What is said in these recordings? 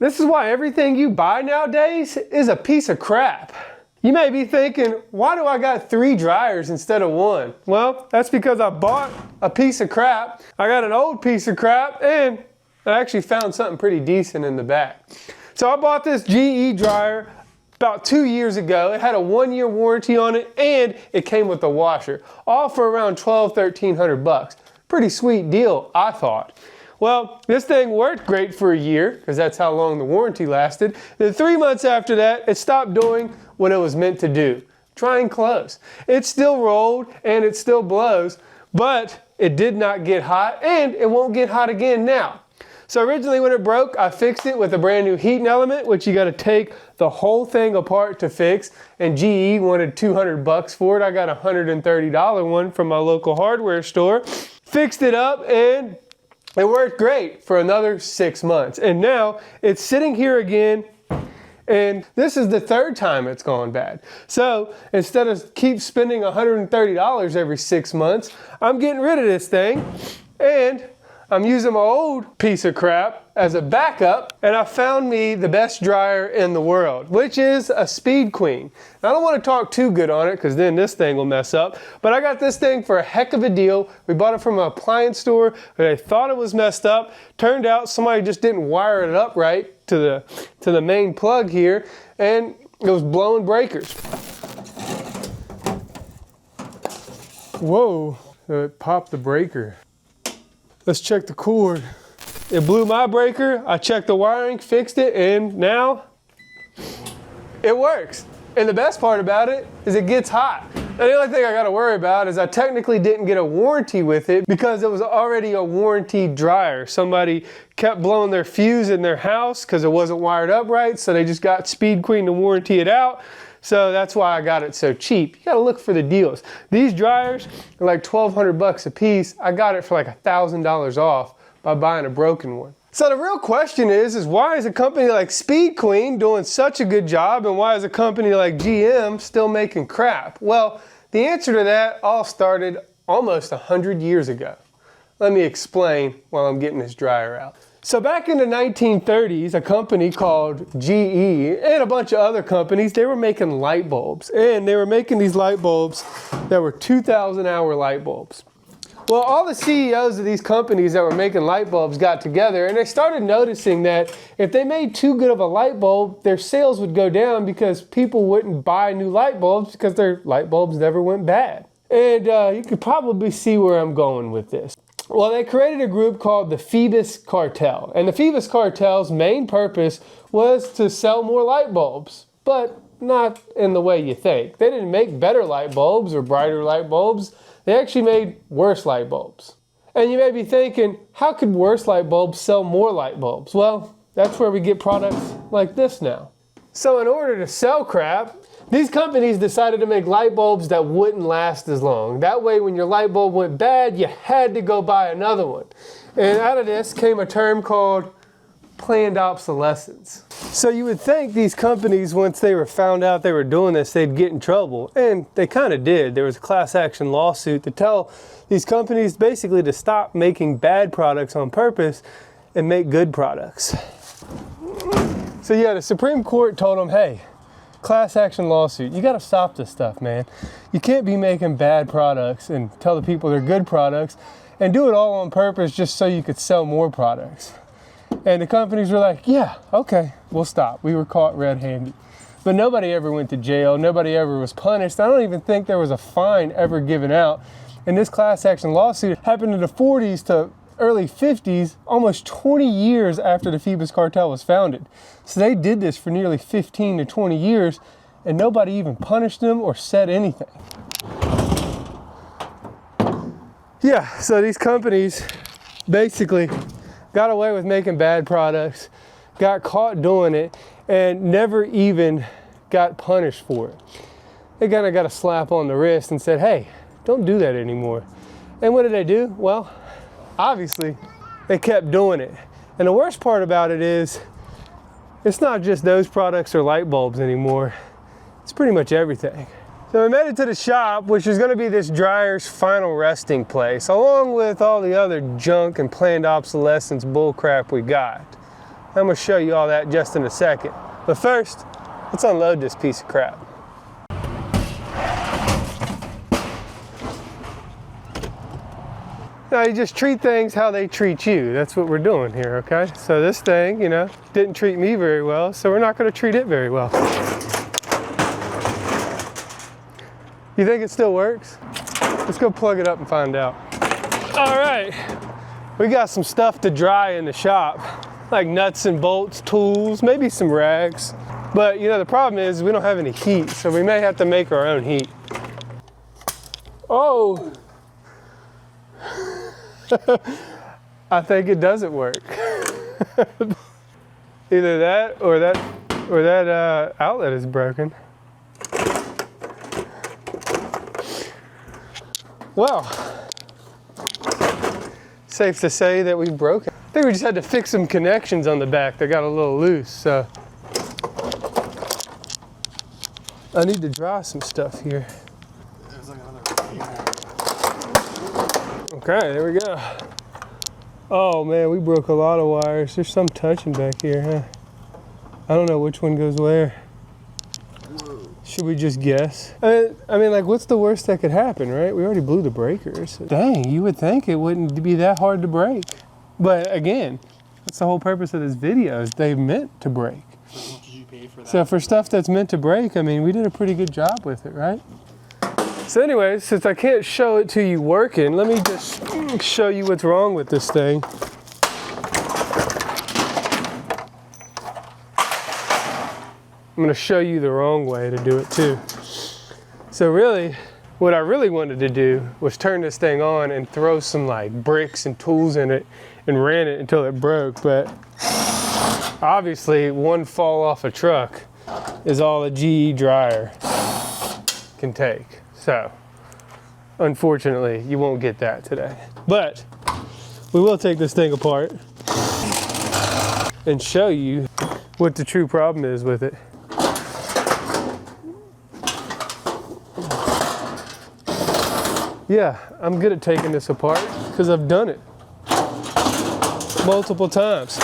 This is why everything you buy nowadays is a piece of crap. You may be thinking, why do I got 3 dryers instead of 1? Well, that's because I bought a piece of crap, I got an old piece of crap, and I actually found something pretty decent in the back. So I bought this GE dryer about 2 years ago. It had a 1-year warranty on it, and it came with a washer, all for around $1,200–1,300 bucks. Pretty sweet deal, I thought. Well, this thing worked great for a year, because that's how long the warranty lasted. Then 3 months after that, it stopped doing what it was meant to do. Try and close. It still rolled and it still blows, but it did not get hot, and it won't get hot again now. So originally when it broke, I fixed it with a brand new heating element, which you got to take the whole thing apart to fix, and GE wanted 200 bucks for it. I got a $130 one from my local hardware store. Fixed it up, and it worked great for another 6 months. And now it's sitting here again, and this is the 3rd time it's gone bad. So instead of keep spending $130 every 6 months, I'm getting rid of this thing, and I'm using my old piece of crap as a backup, and I found me the best dryer in the world, which is a Speed Queen. Now, I don't want to talk too good on it because then this thing will mess up, but I got this thing for a heck of a deal. We bought it from an appliance store, but I thought it was messed up. Turned out somebody just didn't wire it up right to the main plug here, and it was blowing breakers. Whoa, it popped the breaker. Let's check the cord. It blew my breaker. I checked the wiring, fixed it, and now it works. And the best part about it is it gets hot. Now, the only thing I gotta worry about is I technically didn't get a warranty with it because it was already a warranty dryer. Somebody kept blowing their fuse in their house because it wasn't wired up right, so they just got Speed Queen to warranty it out. So that's why I got it so cheap. You gotta look for the deals. These dryers are like 1,200 bucks a piece. I got it for like $1,000 off by buying a broken one. So the real question is why is a company like Speed Queen doing such a good job, and why is a company like GM still making crap? Well, the answer to that all started almost 100 years ago. Let me explain while I'm getting this dryer out. So back in the 1930s, a company called GE and a bunch of other companies, they were making light bulbs. And they were making these light bulbs that were 2,000 hour light bulbs. Well, all the CEOs of these companies that were making light bulbs got together, and they started noticing that if they made too good of a light bulb, their sales would go down because people wouldn't buy new light bulbs because their light bulbs never went bad. And you could probably see where I'm going with this. Well, they created a group called the Phoebus Cartel. And the Phoebus Cartel's main purpose was to sell more light bulbs, but not in the way you think. They didn't make better light bulbs or brighter light bulbs. They actually made worse light bulbs. And you may be thinking, how could worse light bulbs sell more light bulbs? Well, that's where we get products like this now. So in order to sell crap, these companies decided to make light bulbs that wouldn't last as long. That way, when your light bulb went bad, you had to go buy another one. And out of this came a term called planned obsolescence. So you would think these companies, once they were found out they were doing this, they'd get in trouble. And they kind of did. There was a class action lawsuit to tell these companies basically to stop making bad products on purpose and make good products. So yeah, the Supreme Court told them, hey, class action lawsuit, you got to stop this stuff, man. You can't be making bad products and tell the people they're good products and do it all on purpose just so you could sell more products. And the companies were like, yeah, okay, we'll stop. We were caught red-handed. But nobody ever went to jail. Nobody ever was punished. I don't even think there was a fine ever given out. And this class action lawsuit happened in the 40s to early 50s, almost 20 years after the Phoebus Cartel was founded. So they did this for nearly 15 to 20 years, and nobody even punished them or said anything. Yeah, so these companies basically got away with making bad products, got caught doing it, and never even got punished for it. They kind of got a slap on the wrist and said, hey, don't do that anymore. And what did they do? Well, obviously, they kept doing it. And the worst part about it is, it's not just those products or light bulbs anymore. It's pretty much everything. So we made it to the shop, which is going to be this dryer's final resting place, along with all the other junk and planned obsolescence bullcrap we got. I'm gonna show you all that just in a second. But first, let's unload this piece of crap. Now you just treat things how they treat you. That's what we're doing here, okay? So this thing, you know, didn't treat me very well, so we're not gonna treat it very well. You think it still works? Let's go plug it up and find out. All right, we got some stuff to dry in the shop, like nuts and bolts, tools, maybe some rags. But you know, the problem is we don't have any heat, so we may have to make our own heat. Oh! I think it doesn't work. Either that or that outlet is broken. Well, safe to say that we've broken. I think we just had to fix some connections on the back. They got a little loose, so. I need to dry some stuff here. There's like another. Okay, there we go. Oh man, we broke a lot of wires. There's some touching back here, huh? I don't know which one goes where. Whoa. Should we just guess? I mean, like, what's the worst that could happen, right? We already blew the breakers. Dang, you would think it wouldn't be that hard to break. But again, that's the whole purpose of this video, is they meant to break. How much did you pay for that? So for stuff that's meant to break, I mean, we did a pretty good job with it, right? So anyways, since I can't show it to you working, let me just show you what's wrong with this thing. I'm gonna show you the wrong way to do it too. So really, what I really wanted to do was turn this thing on and throw some like bricks and tools in it and ran it until it broke, but obviously one fall off a truck is all a GE dryer can take. So, unfortunately, you won't get that today. But we will take this thing apart and show you what the true problem is with it. Yeah, I'm good at taking this apart because I've done it multiple times.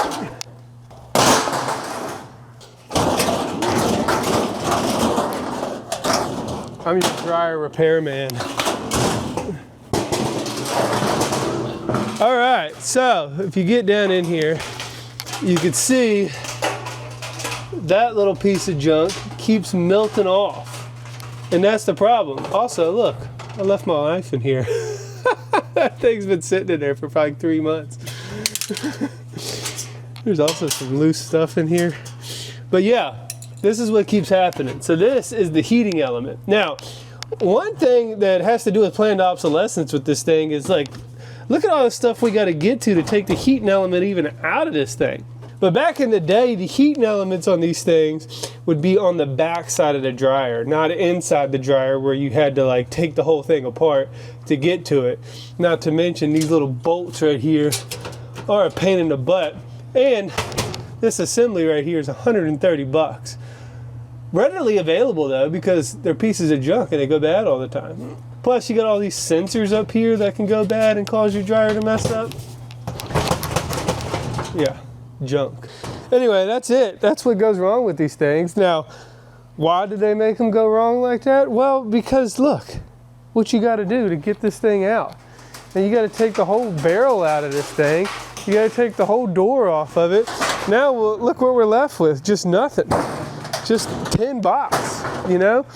I'm your dryer repairman. All right, so if you get down in here, you can see that little piece of junk keeps melting off. And that's the problem. Also, look, I left my knife in here. That thing's been sitting in there for probably 3 months. There's also some loose stuff in here. But yeah, this is what keeps happening. So this is the heating element. Now, one thing that has to do with planned obsolescence with this thing is like, look at all the stuff we got to get to take the heating element even out of this thing. But back in the day, the heating elements on these things would be on the back side of the dryer, not inside the dryer where you had to like take the whole thing apart to get to it. Not to mention these little bolts right here are a pain in the butt. And this assembly right here is 130 bucks. Readily available though, because they're pieces of junk and they go bad all the time. Plus you got all these sensors up here that can go bad and cause your dryer to mess up. Yeah, junk. Anyway, that's it. That's what goes wrong with these things. Now, why did they make them go wrong like that? Well, because look, what you gotta do to get this thing out. And you gotta take the whole barrel out of this thing. You gotta take the whole door off of it. Now, look what we're left with, just nothing. Just 10 bucks, you know?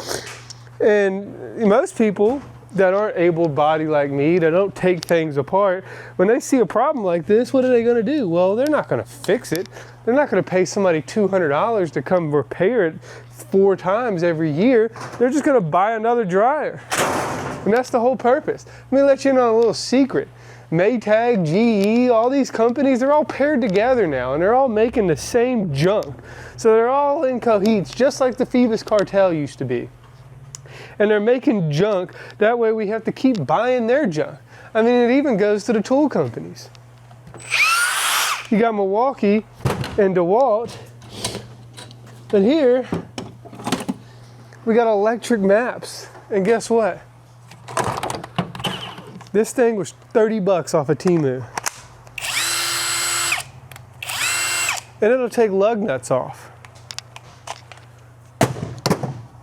And most people that aren't able-bodied like me, that don't take things apart, when they see a problem like this, what are they gonna do? Well, they're not gonna fix it. They're not gonna pay somebody $200 to come repair it 4 times every year. They're just gonna buy another dryer. And that's the whole purpose. Let me let you know a little secret. Maytag, GE, all these companies, they're all paired together now and they're all making the same junk. So they're all in cohets, just like the Phoebus cartel used to be. And they're making junk, that way we have to keep buying their junk. I mean, it even goes to the tool companies. You got Milwaukee and DeWalt, but here we got electric maps. And guess what? This thing was 30 bucks off of Temu. and it'll take lug nuts off.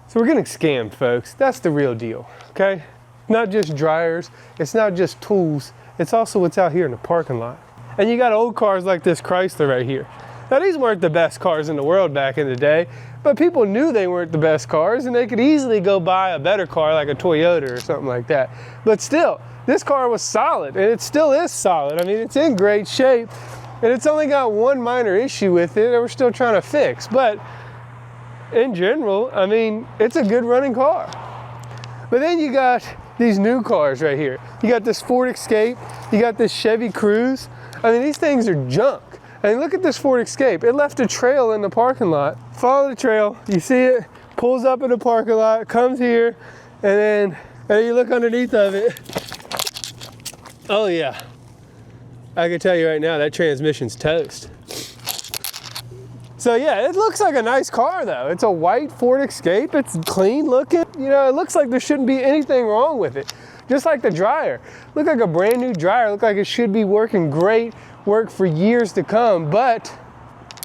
So we're getting scammed, folks. That's the real deal, okay? Not just dryers, it's not just tools, it's also what's out here in the parking lot. And you got old cars like this Chrysler right here. Now these weren't the best cars in the world back in the day, but people knew they weren't the best cars and they could easily go buy a better car like a Toyota or something like that. But still, this car was solid, and it still is solid. I mean, it's in great shape, and it's only got one minor issue with it that we're still trying to fix. But in general, I mean, it's a good running car. But then you got these new cars right here. You got this Ford Escape, you got this Chevy Cruze. I mean, these things are junk. I mean, look at this Ford Escape. It left a trail in the parking lot. Follow the trail, you see it, pulls up in the parking lot, comes here, and then you look underneath of it. Oh yeah, I can tell you right now, that transmission's toast. So yeah, it looks like a nice car though. It's a white Ford Escape, it's clean looking. You know, it looks like there shouldn't be anything wrong with it. Just like the dryer. Look like a brand new dryer, look like it should be working great, work for years to come, but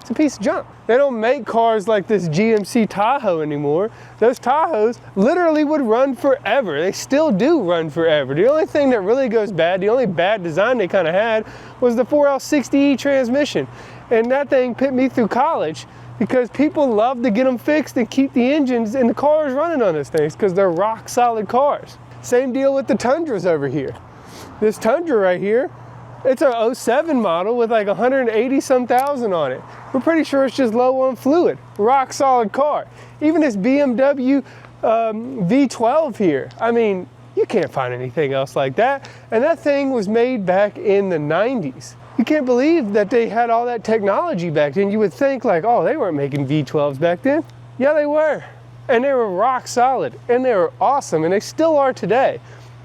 it's a piece of junk. They don't make cars like this GMC Tahoe anymore. Those Tahoes literally would run forever. They still do run forever. The only thing that really goes bad, the only bad design they kind of had was the 4L60E transmission. And that thing put me through college because people love to get them fixed and keep the engines and the cars running on those things because they're rock solid cars. Same deal with the Tundras over here. This Tundra right here, it's a 07 model with like 180 some thousand on it. We're pretty sure it's just low on fluid. Rock solid car. Even this BMW V12 here. I mean, you can't find anything else like that. And that thing was made back in the 90s. You can't believe that they had all that technology back then. You would think like, oh, they weren't making V12s back then. Yeah, they were. And they were rock solid and they were awesome and they still are today.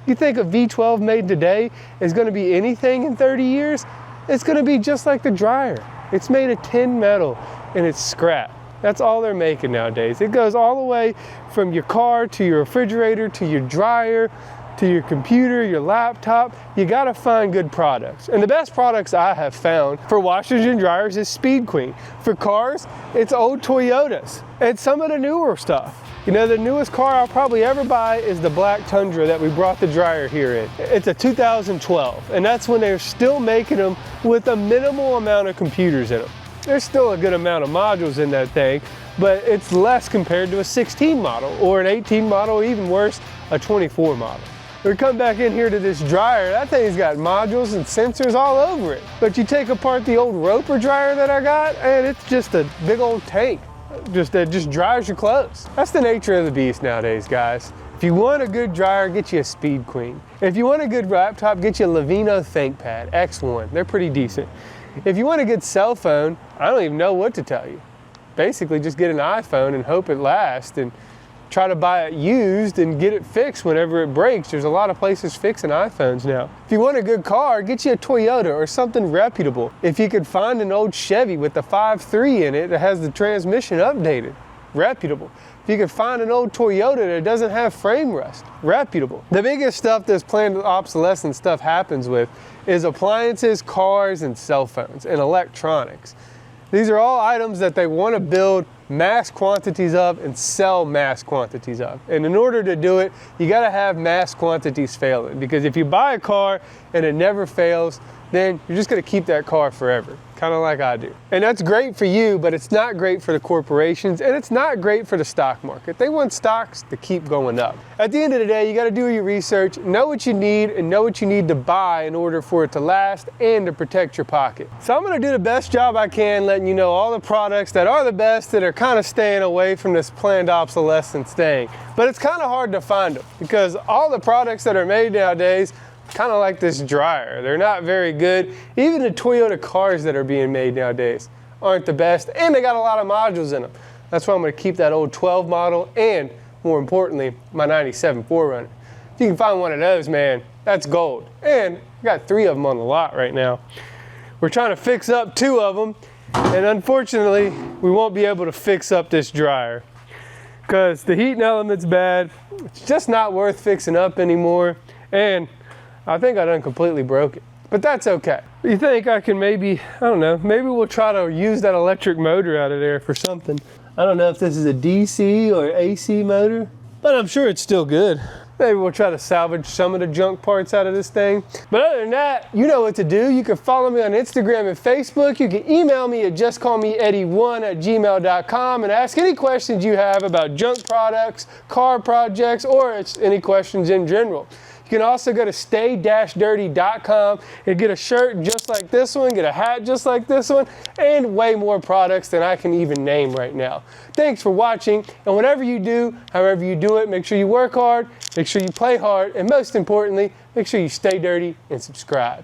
You think a V12 made today is going to be anything in 30 years? It's going to be just like the dryer. It's made of tin metal and it's scrap. That's all they're making nowadays. It goes all the way from your car to your refrigerator to your dryer to your computer, your laptop. You got to find good products. And the best products I have found for washers and dryers is Speed Queen. For cars, it's old Toyotas and some of the newer stuff. You know, the newest car I'll probably ever buy is the black Tundra that we brought the dryer here in. It's a 2012, and that's when they're still making them with a minimal amount of computers in them. There's still a good amount of modules in that thing, but it's less compared to a 16 model or an 18 model, or even worse, a 24 model. We come back in here to this dryer, that thing's got modules and sensors all over it. But you take apart the old Roper dryer that I got, and it's just a big old tank. That just dries your clothes. That's the nature of the beast nowadays, guys. If you want a good dryer, get you a Speed Queen. If you want a good laptop, get you a Levino ThinkPad X1. They're pretty decent. If you want a good cell phone, I don't even know what to tell you. Basically, just get an iPhone and hope it lasts and try to buy it used and get it fixed whenever it breaks. There's a lot of places fixing iPhones now. If you want a good car, get you a Toyota or something reputable. If you could find an old Chevy with the 5.3 in it that has the transmission updated, reputable. If you could find an old Toyota that doesn't have frame rust, reputable. The biggest stuff this planned obsolescence stuff happens with is appliances, cars, and cell phones, and electronics. These are all items that they want to build mass quantities of and sell mass quantities of. And in order to do it, you got to have mass quantities failing. Because if you buy a car and it never fails, then you're just going to keep that car forever. Kind of like I do. And that's great for you, but it's not great for the corporations, and it's not great for the stock market. They want stocks to keep going up. At the end of the day, you got to do your research, know what you need, and know what you need to buy in order for it to last and to protect your pocket. So I'm going to do the best job I can letting you know all the products that are the best that are kind of staying away from this planned obsolescence thing. But it's kind of hard to find them because all the products that are made nowadays, kind of like this dryer, they're not very good. Even the Toyota cars that are being made nowadays aren't the best, and they got a lot of modules in them. That's why I'm going to keep that old 12 model and, more importantly, my 97 4Runner. If you can find one of those, man, that's gold. And I got 3 of them on the lot right now. We're trying to fix up 2 of them, and unfortunately, we won't be able to fix up this dryer because the heating element's bad. It's just not worth fixing up anymore, and I think I done completely broke it. but that's okay. You think I can maybe, I don't know, maybe we'll try to use that electric motor out of there for something. I don't know if this is a DC or AC motor, but I'm sure it's still good. Maybe we'll try to salvage some of the junk parts out of this thing. But other than that, you know what to do. You can follow me on Instagram and Facebook. You can email me at justcallmeeddie1@gmail.com and ask any questions you have about junk products, car projects, or any questions in general. You can also go to stay-dirty.com and get a shirt just like this one, get a hat just like this one, and way more products than I can even name right now. Thanks for watching, and whatever you do, however you do it, make sure you work hard, make sure you play hard, and most importantly, make sure you stay dirty and subscribe.